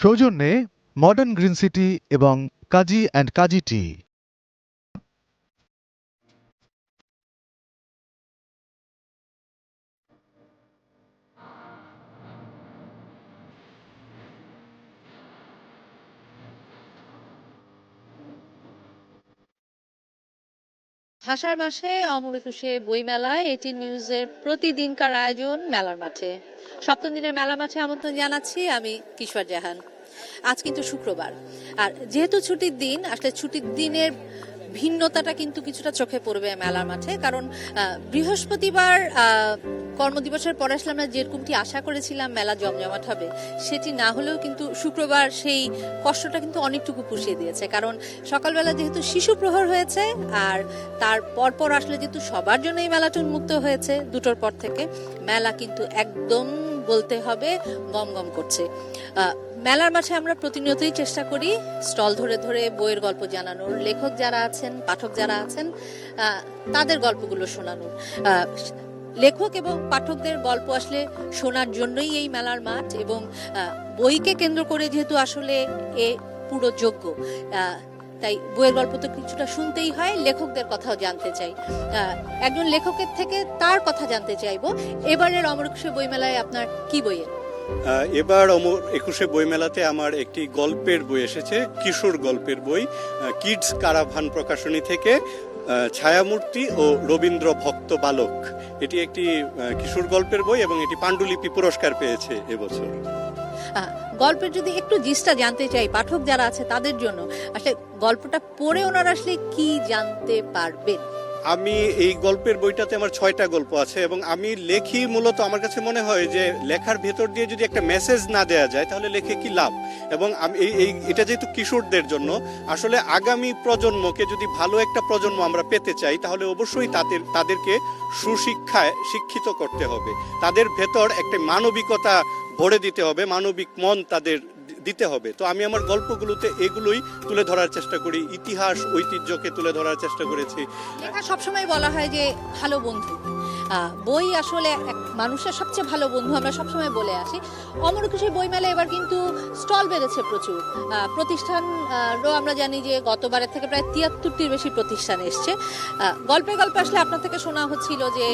সৌজন্যে modern green city এবং কাজী and কাজী টি। ভাষার মাসে অমর একুশে বইমেলায় এটিএন নিউজের প্রতিদিনকার আয়োজন মেলার মাঠে। সপ্তম দিনের মেলা মাঠে আমন্ত্রণ জানাচ্ছি আমি কিশোর জাহান। আজ কিন্তু শুক্রবার, আর যেহেতু ছুটির দিন, আসলে ছুটির দিনের ভিন্নতাটা কিন্তু কিছুটা চোখে পড়বে মেলার মাঠে। কারণ বৃহস্পতিবার কর্মদিবসের পরে আসলে আমরা যেরকমটি আশা করেছিলাম মেলা জমজমাট হবে, সেটি না হলেও কিন্তু শুক্রবার সেই কষ্টটা কিন্তু অনেকটুকু পুষিয়ে দিয়েছে। কারণ সকালবেলা যেহেতু শিশু প্রহর হয়েছে, আর তার পরপর আসলে যেহেতু সবার জন্য এই মেলাটা উন্মুক্ত হয়েছে, দুটোর পর থেকে মেলা কিন্তু একদম বলতে হবে গম গম করছে। মেলার মাঠে আমরা প্রতিনিয়তই চেষ্টা করি স্টল ধরে ধরে বইয়ের গল্প জানানোর, লেখক যারা আছেন, পাঠক যারা আছেন তাদের গল্পগুলো শোনানোর। লেখক এবং পাঠকদের গল্প আসলে শোনার জন্যই এই মেলার মাঠ, এবং বইকে কেন্দ্র করে যেহেতু আসলে এ পুরো যোগ্য, তাই বইয়ের গল্প তো কিছুটা শুনতেই হয়, লেখকদের কথাও জানতে চাই। একজন লেখকের থেকে তার কথা জানতে চাইবো। এবারের অমর একুশে বইমেলায় আপনার কি বই এলো? এবার অমর একুশে বইমেলাতে আমার একটি গল্পের বই এসেছে, কিশোর গল্পের বই, কিডস কারাভান প্রকাশনী থেকে, ছায়ামূর্তি ও রবীন্দ্র ভক্ত বালক। এটি একটি কিশোর গল্পের বই এবং এটি পাণ্ডুলিপি পুরস্কার পেয়েছে এবছর। গল্পের যদি একটু জিসটা জানতে চাই পাঠক যারা আছে তাদের জন্য, আসলে গল্পটা পড়ে ওনারা আসলে কি জানতে পারবেন? আমি এই গল্পের বইটাতে আমার 6টা গল্প আছে এবং আমি লেখি মূলত, আমার কাছে মনে হয় যে লেখার ভেতর দিয়ে যদি একটা মেসেজ না দেয়া যায় তাহলে লেখে কি লাভ। এবং আমি এটা যেহেতু কিশোরদের জন্য, আসলে আগামী প্রজন্মকে যদি ভালো একটা প্রজন্ম আমরা পেতে চাই তাহলে অবশ্যই তাদেরকে সুশিক্ষায় শিক্ষিত করতে হবে, তাদের ভেতর একটা মানবিকতা ভরে দিতে হবে, মানবিক মন তাদের দিতে হবে। তো আমি আমার গল্পগুলোতে এগুলোই তুলে ধরার চেষ্টা করি, ইতিহাস ঐতিহ্যকে তুলে ধরার চেষ্টা করেছি। লেখা সবসময় বলা হয় যে ভালো বন্ধু, বই আসলে এক মানুষের সবচেয়ে ভালো বন্ধু, আমরা সবসময় বলে আসি। অমর একুশে বইমেলা এবার কিন্তু স্টল বেড়েছে প্রচুর, প্রতিষ্ঠানও আমরা জানি যে গতবারের থেকে প্রায় 73টির বেশি প্রতিষ্ঠান এসছে। গল্পে গল্পে আসলে আপনার থেকে শোনা হচ্ছিল যে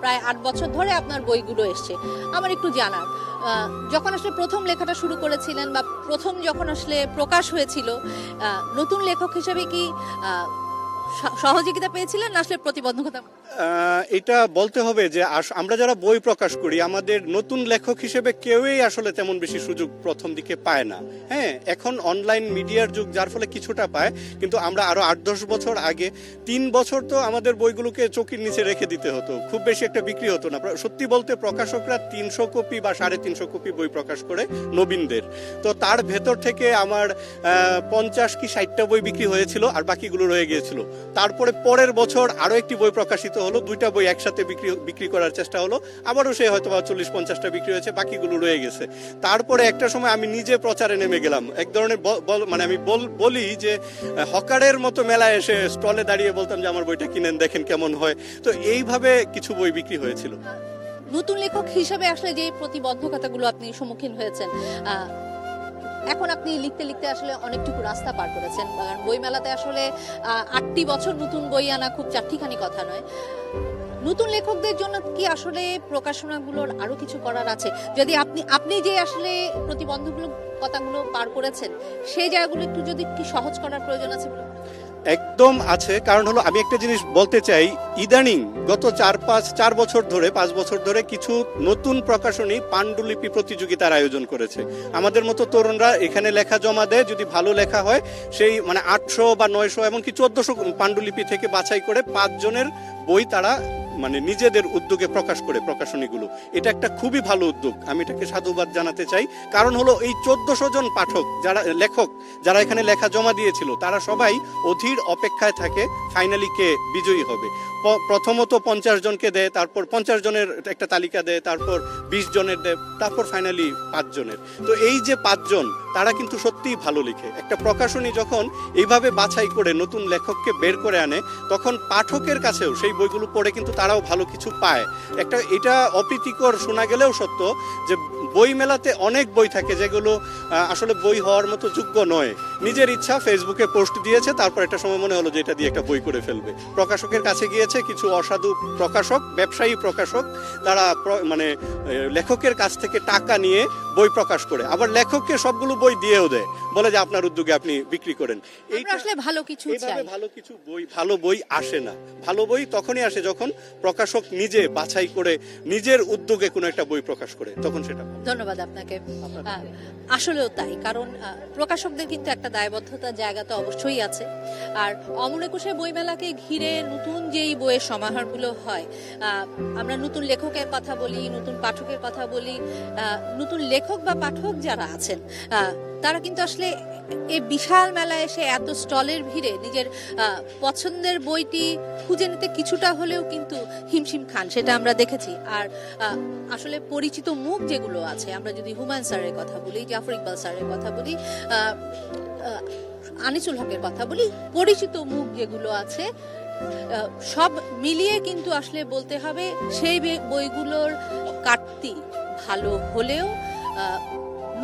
প্রায় 8 বছর ধরে আপনার বইগুলো এসছে। আমার একটু জানার, যখন আসলে প্রথম লেখাটা শুরু করেছিলেন বা প্রথম যখন আসলে প্রকাশ হয়েছিল, নতুন লেখক হিসেবে কি সহযোগিতা পেয়েছিলেন না আসলে প্রতিবন্ধকতা? এটা বলতে হবে যে আমরা যারা বই প্রকাশ করি, আমাদের নতুন লেখক হিসেবে কেউই আসলে তেমন বেশি সুযোগ প্রথম দিকে পায় না। হ্যাঁ, এখন অনলাইন মিডিয়ার যুগ, যার ফলে কিছুটা পায়, কিন্তু আমরা আরো 8-10 বছর আগে 3 বছর তো আমাদের বইগুলোকে চোখের নিচে রেখে দিতে হতো, খুব বেশি একটা বিক্রি হতো না। সত্যি বলতে প্রকাশকরা 300 কপি বা 350 কপি বই প্রকাশ করে নবীনদের, তো তার ভেতর থেকে আমার 50 কি 60টা বই বিক্রি হয়েছিল আর বাকিগুলো রয়ে গিয়েছিল। তারপরে পরের বছর আরো একটি বই প্রকাশিত হলো, 2টা বই একসাথে বিক্রি করার চেষ্টা হলো, আবারও সে হয়তো 40-50টা বিক্রি হয়েছে, বাকিগুলো রয়ে গেছে। তারপরে একটা সময় আমি নিজে প্রচারে নেমে গেলাম, এক ধরনের মানে আমি বলি যে হকারের মতো মেলায় এসে স্টলে দাঁড়িয়ে বলতাম যে আমার বইটা কিনেন, দেখেন কেমন হয়। তো এইভাবে কিছু বই বিক্রি হয়েছিল। নতুন লেখক হিসেবে আসলে যে প্রতিবন্ধকতাগুলো আপনি সম্মুখীন হয়েছেন, এখন আপনি লিখতে লিখতে আসলে অনেকটুকু রাস্তা পার করেছেন, কারণ বইমেলাতে আসলে 8টি বছর নতুন বই আনা খুব চারটিখানি কথা নয়। নতুন লেখকদের জন্য কি আসলে প্রকাশনাগুলোর আরো কিছু করার আছে? যদি আপনি যে আসলে কথাগুলো পার করেছেন, সেই জায়গাগুলো একটু যদি কি সহজ করার প্রয়োজন আছে বলে? একদম আছে, কারণ হলো আমি একটা জিনিস বলতে চাই, ইদানিং গত 4 বছর ধরে 5 বছর ধরে কিছু নতুন প্রকাশনী পাণ্ডুলিপি প্রতিযোগিতার আয়োজন করেছে। আমাদের মতো তরুণরা এখানে লেখা জমা দেয়, যদি ভালো লেখা হয় সেই মানে 800 বা 900 এমনকি 1400 পাণ্ডুলিপি থেকে বাছাই করে 5 জনের বই তারা মানে নিজেদের উদ্যোগে প্রকাশ করে প্রকাশনীগুলো। এটা একটা খুবই ভালো উদ্যোগ, আমি এটাকে সাধুবাদ জানাতে চাই। কারণ হলো এই 1400 জন পাঠক, যারা লেখক, যারা এখানে লেখা জমা দিয়েছিল, তারা সবাই অধীর অপেক্ষায় থাকে ফাইনালি কে বিজয়ী হবে। প্রথমত 50 জনকে দেয়, তারপর 50 জনের একটা তালিকা দেয়, তারপর 20 জনের দেয়, তারপর ফাইনালি 5 জনের। তো এই যে 5 জন, তারা কিন্তু সত্যিই ভালো লিখে। একটা প্রকাশনী যখন এইভাবে বাছাই করে নতুন লেখককে বের করে আনে, তখন পাঠকের কাছেও সেই বইগুলো পড়ে কিন্তু তারাও ভালো কিছু পায়। এটা অপ্রীতিকর শোনা গেলেও সত্য যে বই মেলাতে অনেক বই থাকে যেগুলো আসলে বই হওয়ার মতো যোগ্য নয়। নিজের ইচ্ছা ফেসবুকে পোস্ট দিয়েছে, তারপর একটা সময় মনে হলো যে এটা দিয়ে একটা বই করে ফেলবে। প্রকাশকের কাছে গিয়েছে, কিছু অসাধু প্রকাশক, ব্যবসায়ী প্রকাশক, তারা মানে লেখকের কাছ থেকে টাকা নিয়ে বই প্রকাশ করে, আবার লেখককে সবগুলো বই দিয়েও দেয়, বলে যে আপনার উদ্যোগে আপনি বিক্রি করেন। আমরা আসলে ভালো কিছু চাই। ভালো বই আসে না। ভালো বই তখনই আসে যখন প্রকাশক নিজে বাছাই করে নিজের উদ্যোগে কোনো একটা বই প্রকাশ করে, তখন সেটা। ধন্যবাদ আপনাকে। আসলেও তাই, কারণ প্রকাশকদের কিন্তু একটা দায়বদ্ধতার জায়গা তো অবশ্যই আছে। আর অমর একুশে বইমেলাকে ঘিরে নতুন যেই বইয়ের সমাহারগুলো হয়, আমরা নতুন লেখকের কথা বলি, নতুন পাঠকের কথা বলি, নতুন লেখক বা পাঠক যারা আছেন তারা কিন্তু আসলে এই বিশাল মেলায় এসে এত স্টলের ভিড়ে নিজের পছন্দের বইটি খুঁজে নিতে কিছুটা হলেও কিন্তু হিমশিম খান, সেটা আমরা দেখেছি। আর আসলে পরিচিত মুখ যেগুলো আছে, আমরা যদি হুমায়ুন স্যারের কথা বলি, জাফর ইকবাল স্যারের কথা বলি, আনিসুল হকের কথা বলি, পরিচিত মুখ যেগুলো আছে সব মিলিয়ে কিন্তু আসলে বলতে হবে সেই বইগুলোর কাটতি ভালো হলেও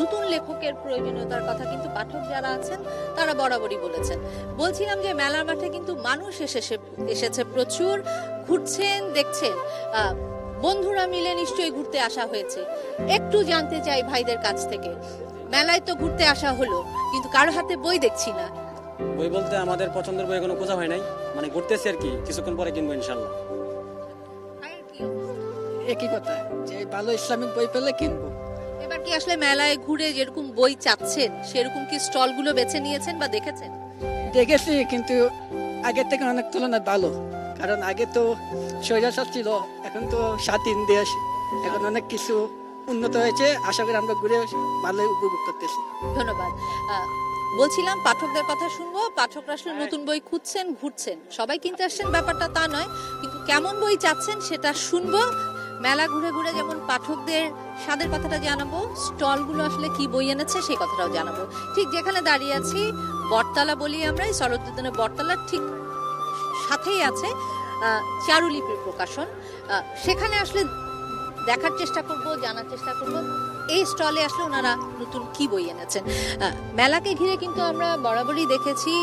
নতুন লেখকের প্রয়োজনীয়তার কথা কিন্তু পাঠক যারা আছেন তারা বরাবরই বলেছেন। বলছিলাম যে মেলার মাঠে কিন্তু মানুষ এসেছে প্রচুর, ঘুরছেন, দেখছেন। বন্ধুরা মিলে নিশ্চয়ই ঘুরতে আসা হয়েছে। একটু জানতে চাই ভাইদের কাছ থেকে, মেলায় তো ঘুরতে আসা হলো, কিন্তু কারো হাতে বই দেখছি না। বই বলতে আমাদের পছন্দের বই এখনো খোঁজা হয় নাই, মানে ঘুরতেছি আর কি, কিছুক্ষণ পরে কিনবো ইনশাল্লাহ। একই কথা, যে ভালো ইসলামিক বই পেলে কিনবো। এবার কি আসলে মেলায় ঘুরে যেরকম বই চাচ্ছেন সেরকম কি স্টলগুলো বেছে নিয়েছেন বা দেখেছেন? দেখেছি, কিন্তু আগের থেকে অনেক তুলনায় ভালো। কারণ আগে তো স্বৈরাচার ছিল, এখন তো স্বাধীন দেশ, এখন অনেক কিছু উন্নত হয়েছে। আশা করি আমরা ঘুরে ভালোই উপভোগ করতেছি। ধন্যবাদ। বলছিলাম পাঠকদের কথা শুনবো। পাঠকরা আসলে নতুন বই খুঁজছেন, ঘুরছেন, সবাই কিনতে আসছেন ব্যাপারটা তা নয়, কিন্তু কেমন বই চাচ্ছেন সেটা শুনবো। মেলা ঘুরে ঘুরে যেমন পাঠকদের স্বাদের কথাটা জানাবো, স্টলগুলো আসলে কি বই এনেছে সেই কথাটাও জানাবো। ঠিক যেখানে দাঁড়িয়ে আছি, বটতলা বলি আমরা, এই শরৎ উদ্যানের বটতলার ঠিক সাথেই আছে চারুলিপির প্রকাশন। সেখানে আসলে দেখার চেষ্টা করব, জানার চেষ্টা করব এই স্টলে আসলে ওনারা নতুন কি বই এনেছেন। মেলাকে ঘিরে কিন্তু আমরা বরাবরই দেখেছি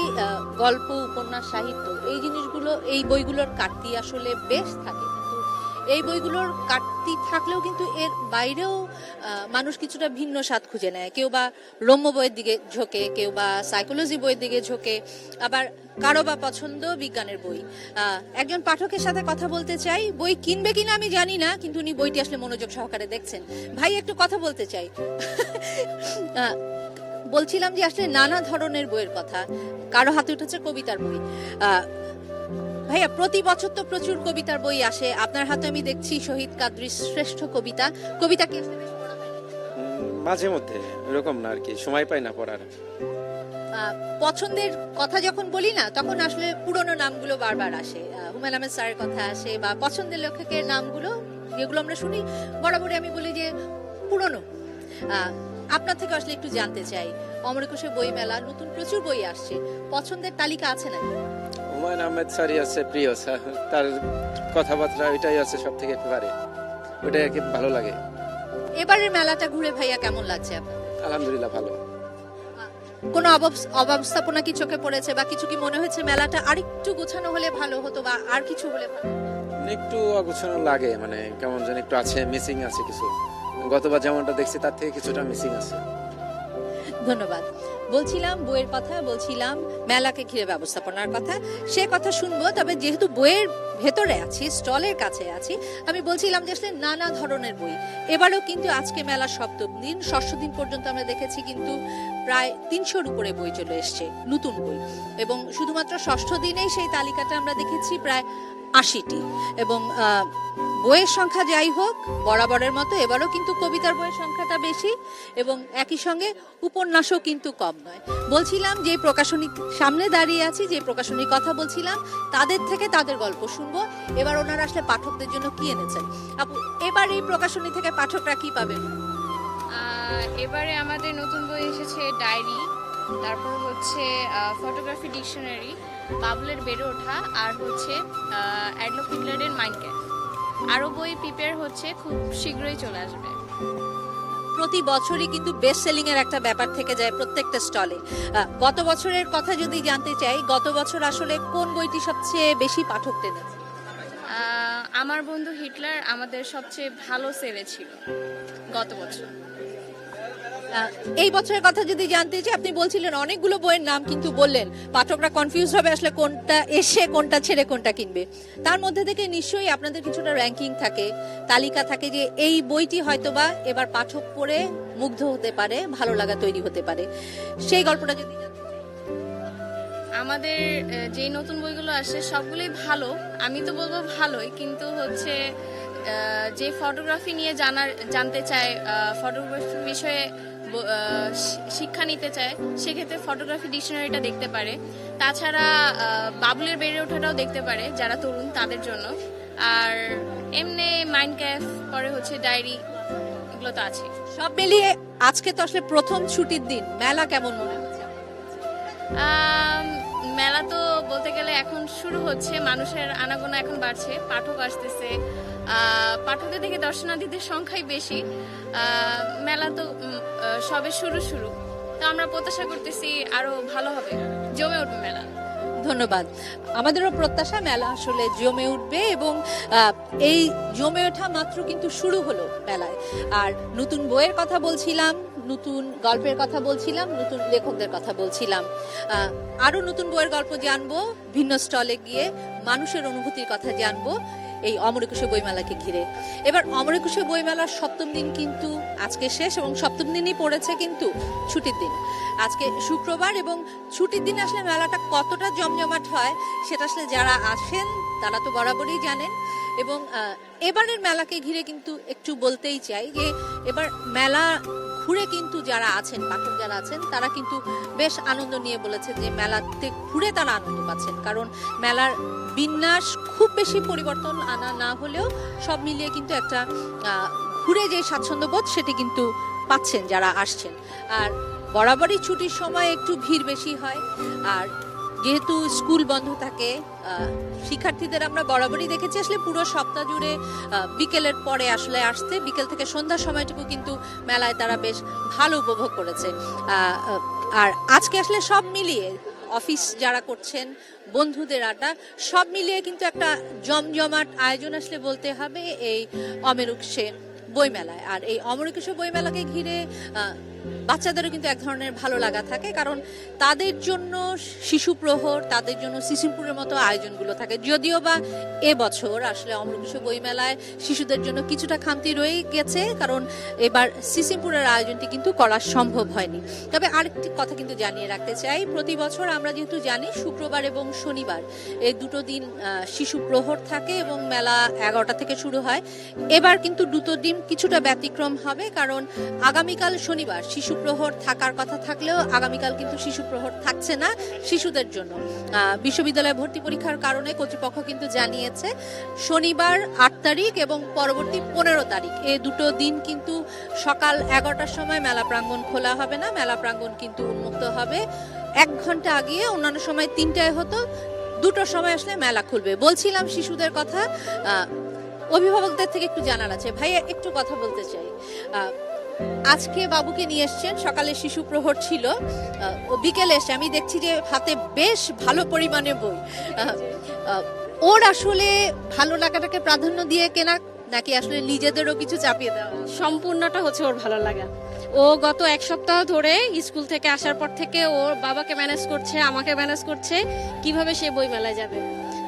গল্প, উপন্যাস, সাহিত্য, এই জিনিসগুলো, এই বইগুলোর কাটতি আসলে বেশ থাকে। এই বইগুলোর কাটতি থাকলেও কিন্তু এর বাইরেও মানুষ কিছুটা ভিন্ন স্বাদ খুঁজে নেয়। কেউ বা রম্য বইয়ের দিকে ঝোঁকে, কেউ বা সাইকোলজি বইয়ের দিকে ঝোঁকে, আবার কারো বা পছন্দ বিজ্ঞানের বই। একজন পাঠকের সাথে কথা বলতে চাই, বই কিনবে কিনা আমি জানি না, কিন্তু উনি বইটি আসলে মনোযোগ সহকারে দেখছেন। ভাই, একটু কথা বলতে চাই। বলছিলাম যে আসলে নানা ধরনের বইয়ের কথা, কারো হাতে উঠেছে কবিতার বই। ভাইয়া, প্রতি বছর তো প্রচুর কবিতার বই আসে, আপনার হাতে আমি দেখছি শহীদ কাদরীর শ্রেষ্ঠ কবিতা। কবিতা কি মাঝে মধ্যে, এরকম না আর কি, সময় পাই না পড়ার। পছন্দের কথা যখন বলি না, তখন আসলে পুরনো নামগুলো বারবার আসে, হুমায়ুন আহমেদ স্যারের কথা আসে, বা পছন্দের লেখকের নামগুলো যেগুলো আমরা শুনি বরাবরই আমি বলি যে পুরনো। আপনার থেকে আসলে একটু জানতে চাই, অমর একুশে বই মেলা, নতুন প্রচুর বই আসছে, পছন্দের তালিকা আছে নাকি? হুমায়ুন আহমেদ স্যারই আছে প্রিয়, তার কথাবার্তা ওইটাই আছে সব থেকে একেবারে, ওইটাই আর কি ভালো লাগে। এবারের মেলাটা ঘুরে ভাইয়া কেমন লাগছে আপনার? আলহামদুলিল্লাহ ভালো। কোনো অব্যবস্থাপনা কি চোখে পড়েছে, বা কিছু কি মনে হয়েছে মেলাটা আরেকটু গোছানো হলে ভালো হতো, বা আর কিছু হলে ভালো? একটু অগোছানো লাগে, মানে কেমন যেন একটু আছে, মিসিং আছে কিছু। গতবার যেমনটা দেখছি তার থেকে কিছুটা মিসিং আছে। ধন্যবাদ। বলছিলাম বইয়ের কথা, বলছিলাম মেলাকে ঘিরে ব্যবস্থাপনার কথা, সে কথা শুনবো। তবে যেহেতু বইয়ের ভেতরে আছি, স্টলের কাছে আছি, আমি বলছিলাম যে আসলে নানা ধরনের বই। এবারও কিন্তু আজকে মেলার সপ্তম দিন, ষষ্ঠ দিন পর্যন্ত আমরা দেখেছি কিন্তু প্রায় 300-র উপরে বই চলে এসছে, নতুন বই। এবং শুধুমাত্র ষষ্ঠ দিনেই সেই তালিকাটা আমরা দেখেছি প্রায় 80টি। এবং বইয়ের সংখ্যা যাই হোক, বরাবরের মতো এবারও কিন্তু কবিতার বইয়ের সংখ্যাটা বেশি, এবং একই সঙ্গে উপন্যাসও কিন্তু কম নয়। বলছিলাম যে প্রকাশনী সামনে দাঁড়িয়ে আছি, যে প্রকাশনীর কথা বলছিলাম, তাদের থেকে তাদের গল্প শুনবো। এবার ওনারা আসলে পাঠকদের জন্য কি এনেছেন। আপু, এবার এই প্রকাশনী থেকে পাঠকরা কি পাবেন? এবারে আমাদের নতুন বই এসেছে ডায়েরি, তারপর হচ্ছে ফটোগ্রাফি ডিকশনারি, বাবুলের বেড়ে ওঠা, আর হচ্ছে অ্যাডলফ হিটলারের মাইন্ড ক্যাম্প। আরও বই প্রিপেয়ার হচ্ছে, খুব শীঘ্রই চলে আসবে। প্রতি বছরই কিন্তু বেস্ট সেলিং এর একটা ব্যাপার থেকে যায় প্রত্যেকটা স্টলে। গত বছরের কথা যদি জানতে চাই, গত বছর আসলে কোন বইটি সবচেয়ে বেশি পাঠক টেনেছে? আমার বন্ধু হিটলার আমাদের সবচেয়ে ভালো সেলে ছিল গত বছর। এই বছরের কথা যদি জানতে চাই, আপনি বলছিলেন অনেকগুলো বইয়ের নাম কিন্তু বললেন পাঠকরা কনফিউজ হবে আসলে কোনটা এসে কোনটা ছেড়ে কোনটা কিনবে। তার মধ্যে থেকে নিশ্চয়ই আপনাদের কিছুটা র্যাঙ্কিং থাকে, তালিকা থাকে যে এই বইটি হয়তোবা এবার পাঠক পড়ে মুগ্ধ হতে পারে, ভালো লাগা তৈরি হতে পারে, সেই গল্পটা যদি আমাদের যে নতুন বইগুলো আসে সবগুলোই ভালো, আমি তো বলবো ভালোই, কিন্তু হচ্ছে যে ফটোগ্রাফি নিয়ে জানতে চায়, ফটোগ্রাফি বিষয়ে শিক্ষা নিতে চায়, সেক্ষেত্রে ফটোগ্রাফি ডিকশনারিটা দেখতে পারে। তাছাড়া বাবুলের বেড়ে ওঠাটাও দেখতে পারে যারা তরুণ তাদের জন্য। আর এমনি মাইন্ড ক্যাফ, পরে হচ্ছে ডায়েরি, এগুলো তো আছে। সব মিলিয়ে আজকে তো আসলে প্রথম ছুটির দিন, মেলা কেমন মনে হচ্ছে? মেলা তো বলতে গেলে এখন শুরু হচ্ছে, মানুষের আনাগোনা এখন বাড়ছে, পাঠক আসতেছে, পাঠকদের থেকে দর্শনার্থীদের সংখ্যাই বেশি। মেলা তো সবে শুরু, তো আমরা প্রত্যাশা করতেছি আরো ভালো হবে, জমে উঠবে মেলা। ধন্যবাদ। আমাদেরও প্রত্যাশা মেলা আসলে জমে উঠবে, এবং এই জমে ওঠা মাত্র কিন্তু শুরু হলো মেলায়। আর নতুন বইয়ের কথা বলছিলাম, নতুন গল্পের কথা বলছিলাম, নতুন লেখকদের কথা বলছিলাম, আরো নতুন বইয়ের গল্প জানবো, ভিন্ন স্টলে গিয়ে মানুষের অনুভূতির কথা জানবো এই অমর একুশে বইমেলাকে ঘিরে। এবার অমর একুশে বইমেলার সপ্তম দিন কিন্তু আজকে শেষ, এবং সপ্তম দিনই পড়েছে কিন্তু ছুটির দিন। আজকে শুক্রবার, এবং ছুটির দিন আসলে মেলাটা কতটা জমজমাট হয় সেটা আসলে যারা আসেন তারা তো বরাবরই জানেন। এবং এবারের মেলাকে ঘিরে কিন্তু একটু বলতেই চাই যে এবার মেলা ঘুরে কিন্তু যারা আছেন, পাঠক যারা আছেন, তারা কিন্তু বেশ আনন্দ নিয়ে বলেছে যে মেলাতে ঘুরে তারা আনন্দ পাচ্ছেন। কারণ মেলার বিন্যাস খুব বেশি পরিবর্তন আনা না হলেও সব মিলিয়ে কিন্তু একটা ঘুরে যে স্বাচ্ছন্দ্যবোধ সেটি কিন্তু পাচ্ছেন যারা আসছেন। আর বরাবরই ছুটির সময় একটু ভিড় বেশি হয়, আর যেহেতু স্কুল বন্ধ থাকে, শিক্ষার্থীদের আমরা বরাবরই দেখেছি আসলে পুরো সপ্তাহ জুড়ে বিকেলের পরে আসলে আসতে, বিকেল থেকে সন্ধ্যার সময়টুকু কিন্তু মেলায় তারা বেশ ভালো উপভোগ করেছে। আর আজকে আসলে সব মিলিয়ে অফিস যারা করছেন, বন্ধুদের আড্ডা, সব মিলিয়ে কিন্তু একটা জমজমাট আয়োজন আসলে বলতে হবে এই অমর একুশে বইমেলায়। আর এই অমর একুশে বইমেলাকে ঘিরে বাচ্চাদেরও কিন্তু এক ধরনের ভালো লাগা থাকে, কারণ তাদের জন্য শিশু প্রহর, তাদের জন্য সিসিমপুরের মতো আয়োজনগুলো থাকে। যদিও বা এবছর আসলে অমর একুশে বইমেলায় শিশুদের জন্য কিছুটা খামতি রয়ে গেছে, কারণ এবার সিসিমপুরের আয়োজনটি কিন্তু করা সম্ভব হয়নি। তবে আরেকটি কথা কিন্তু জানিয়ে রাখতে চাই, প্রতি বছর আমরা যেহেতু জানি শুক্রবার এবং শনিবার এই দুটো দিন শিশু প্রহর থাকে এবং মেলা 11টা থেকে শুরু হয়। এবার কিন্তু দুটো দিন কিছুটা ব্যতিক্রম হবে, কারণ আগামীকাল শনিবার শিশু প্রহর থাকার কথা থাকলেও আগামীকাল কিন্তু শিশু প্রহর থাকছে না শিশুদের জন্য। বিশ্ববিদ্যালয়ে ভর্তি পরীক্ষার কারণে কর্তৃপক্ষ কিন্তু জানিয়েছে শনিবার 8 তারিখ এবং পরবর্তী 15 তারিখ এই দুটো দিন কিন্তু সকাল 11টার সময় মেলা প্রাঙ্গণ খোলা হবে না, মেলা প্রাঙ্গণ কিন্তু উন্মুক্ত হবে 1 ঘন্টা আগে। অন্যান্য সময় 3টায় হতো, দুটোর সময় আসলে মেলা খুলবে। বলছিলাম শিশুদের কথা, অভিভাবকদের থেকে একটু জানার আছে। ভাইয়া একটু কথা বলতে চাই, আজকে বাবুকে নিয়ে এসছেন, সকালে শিশু প্রহর ছিল, ও বিকেলে এসে আমি দেখছি যে হাতে বেশ ভালো পরিমাণে বই। ওর আসলে ভালো লাগাটাকে প্রাধান্য দিয়ে কেনা, নাকি আসলে নিজেদেরও কিছু চাপিয়ে দেওয়া? সম্পূর্ণটা হচ্ছে ওর ভালো লাগা। ও গত 1 সপ্তাহ ধরে স্কুল থেকে আসার পর থেকে ওর বাবাকে ম্যানেজ করছে, আমাকে ম্যানেজ করছে কিভাবে সে বই মেলায় যাবে।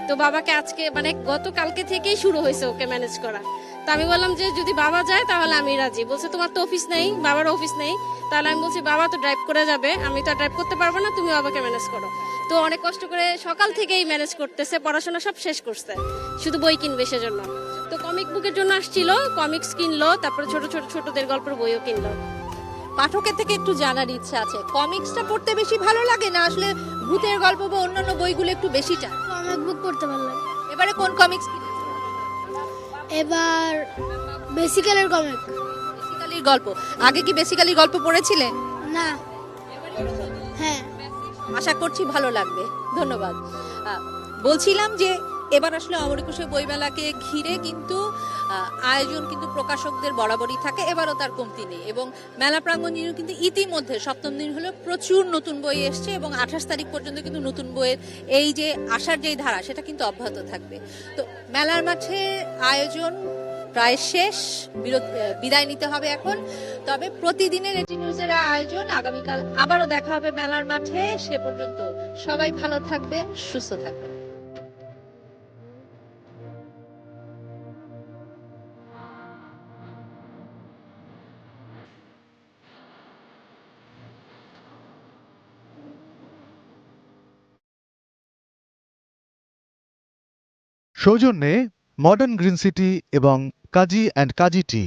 তো বাবাকে আজকে মানে গতকালকে থেকেই শুরু হয়েছে ওকে ম্যানেজ করা। তো আমি বললাম যে যদি বাবা যায় তাহলে আমি রাজি। বলছে তোমার তো অফিস নেই, বাবার অফিস নেই। তাহলে আমি বলছি বাবা তো ড্রাইভ করে যাবে, আমি তো ড্রাইভ করতে পারবো না, তুমি বাবাকে ম্যানেজ করো। তো অনেক কষ্ট করে সকাল থেকেই ম্যানেজ করতেছে, পড়াশোনা সব শেষ করছে, শুধু বই কিনবে সেজন্য। তো কমিক বুকের জন্য আসছিল, কমিক্স কিনলো, তারপরে ছোটদের গল্পের বইও কিনলো। পাঠকের থেকে একটু জানার ইচ্ছা আছে, কমিক্সটা পড়তে বেশি ভালো লাগে না আসলে ভূতের গল্প বা অন্যান্য বইগুলো একটু বেশি চান? কমিক বুক পড়তে ভালো লাগে। এবারে কোন কমিক্স কিনেছেন? এবার বেসিক্যালের কমিক। বেসিক্যালির গল্প। আগে কি বেসিক্যালির গল্প পড়েছিলেন? না। হ্যাঁ। আশা করছি ভালো লাগবে। ধন্যবাদ। বলছিলাম যে এবার আসলে অমর একুশে বইমেলাকে ঘিরে কিন্তু আয়োজন কিন্তু প্রকাশকদের বরাবরই থাকে, এবারও তার কমতি নেই। এবং মেলা প্রাঙ্গণে কিন্তু ইতিমধ্যে সপ্তম দিন হলো প্রচুর নতুন বই এসছে এবং 28 তারিখ পর্যন্ত কিন্তু নতুন বইয়ের এই যে আসার যেই ধারা সেটা কিন্তু অব্যাহত থাকবে। তো মেলার মাঠে আয়োজন প্রায় শেষ, বিদায় নিতে হবে এখন। তবে প্রতিদিনের এটি নিউজের আয়োজন আগামীকাল আবারও দেখা হবে মেলার মাঠে। সে পর্যন্ত সবাই ভালো থাকবে, সুস্থ থাকবে। সৌজন্যে মডার্ন গ্রিন সিটি এবং কাজী অ্যান্ড কাজী টি।